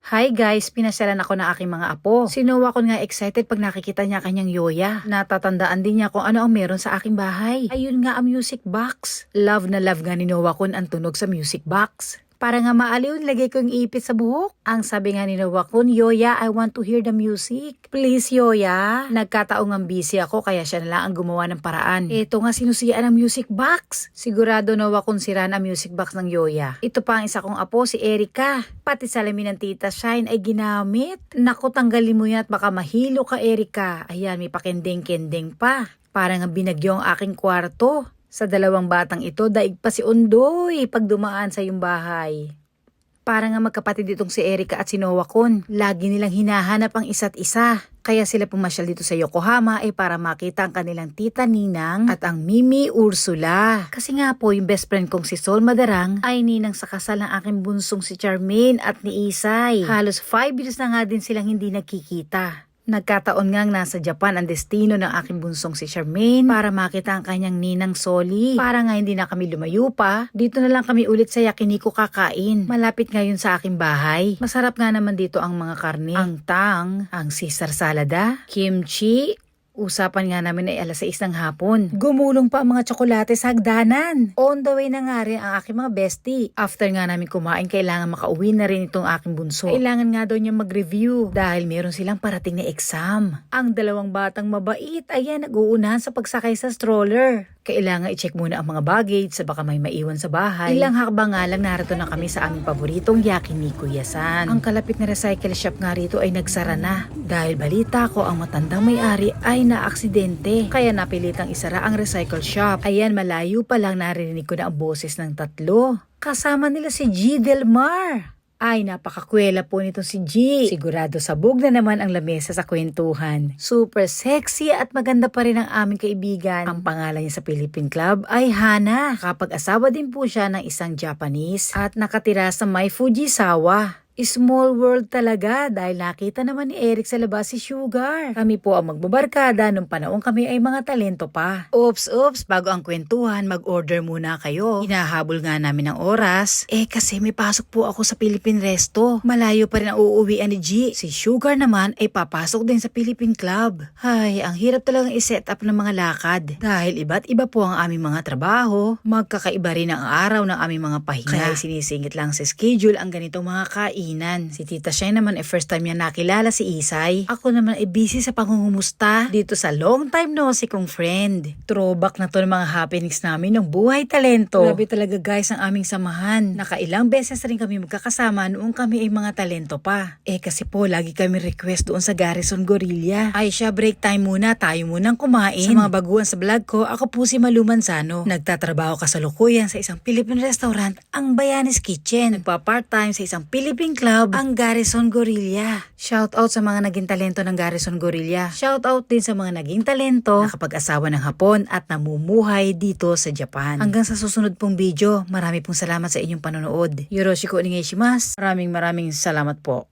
Hi guys, pinasyalan ako ng aking mga apo. Si Noah ko nga excited pag nakikita niya kanyang yoya. Natatandaan din niya kung ano ang meron sa aking bahay. Ayun nga ang music box. Love na love nga ni Noah kun ang tunog sa music box. Para nga maaliw, nilagay ko yung ipit sa buhok. Ang sabi nga ni Noah kun, Yoya, I want to hear the music. Please, Yoya. Nagkataong ang busy ako, kaya siya na lang ang gumawa ng paraan. Ito nga sinusiyaan ang music box. Sigurado Noah kun sira na music box ng Yoya. Ito pa ang isa kong apo, si Erica. Pati salamin ng Tita Shine ay ginamit. Naku, tanggalin mo yan at baka mahilo ka, Erica. Ayan, may pakendeng-kendeng pa. Parang ang binagyo ang aking kwarto. Sa dalawang batang ito, daig pa si Undoy pag dumaan sa iyong bahay. Para nga magkapatid itong si Erica at si Noah kun. Lagi nilang hinahanap ang isa't isa. Kaya sila pumasyal dito sa Yokohama ay para makita ang kanilang tita Ninang at ang Mimi Ursula. Kasi nga po yung best friend kong si Sol Madarang ay ninang sa kasal ng aking bunsong si Charmaine at ni Isay. Halos 5 years na nga din silang hindi nagkikita. Nagkataon ngang nasa Japan ang destino ng aking bunsong si Charmaine para makita ang kanyang ninang Soli. Para nga hindi na kami lumayo pa, dito na lang kami ulit sa Yakiniku kakain. Malapit ngayon sa aking bahay. Masarap nga naman dito ang mga karne. Ang tang, ang Caesar salada, kimchi. Usapan nga namin ay 6:00 ng hapon. Gumulong pa ang mga tsokolate sa hagdanan. On the way na nga rin ang aking mga bestie. After nga namin kumain, kailangan makauwi na rin itong aking bunso. Kailangan nga daw niya mag-review dahil meron silang parating na exam. Ang dalawang batang mabait, ayan, nag-uunahan sa pagsakay sa stroller. Kailangan i-check muna ang mga baggage sa baka may maiwan sa bahay. Ilang hakbang nga lang narito na kami sa aming paboritong Yakiniku Yasan. Ang kalapit na recycle shop nga rito ay nagsara na. Dahil balita ko ang matandang may-ari ay na-aksidente. Kaya napilitang isara ang recycle shop. Ayan, malayo pa lang narinig ko na ang boses ng tatlo. Kasama nila si G. Delmar. Ay, napakakwela po nitong si G. Sigurado sabog na naman ang lamesa sa kwentuhan. Super sexy at maganda pa rin ang aming kaibigan. Ang pangalan niya sa Philippine Club ay Hana. Kapag-asawa din po siya ng isang Japanese at nakatira sa May Fujisawa. Small world talaga dahil nakita naman ni Eric sa labas si Sugar. Kami po ang magbabarkada nung panahon kami ay mga talento pa. Oops, bago ang kwentuhan, mag-order muna kayo. Hinahabol nga namin ng oras. Kasi may pasok po ako sa Philippine Resto. Malayo pa rin ang uuwian ni G. Si Sugar naman ay papasok din sa Philippine Club. Ay, ang hirap talagang i-set up ng mga lakad. Dahil iba't iba po ang aming mga trabaho, magkakaiba rin ang araw ng aming mga pahinga. Kaya sinisingit lang sa schedule ang ganitong mga kain. Si Tita Shine naman first time niya nakilala si Isay. Ako naman ay busy sa pangungumusta dito sa long time no si kong friend. Throwback na to ng mga happenings namin ng buhay talento. Grabe talaga guys ang aming samahan. Nakailang beses rin kami magkakasama noong kami ay mga talento pa. Kasi po lagi kami request doon sa Garrison Gorilla. Ay siya, break time muna, tayo munang kumain. Sa mga baguhan sa vlog ko, ako po si Malu Manzano. Nagtatrabaho kasalukuyan sa isang Philippine restaurant, ang Bayanes Kitchen. Nagpa-part-time sa isang Philippine Club, ang Garrison Gorilla. Shout out sa mga naging talento ng Garrison Gorilla. Shout out din sa mga naging talento nakapag-asawa ng Hapon at namumuhay dito sa Japan. Hanggang sa susunod pong video, marami pong salamat sa inyong panonood. Yoroshiku onegaishimasu. Maraming salamat po.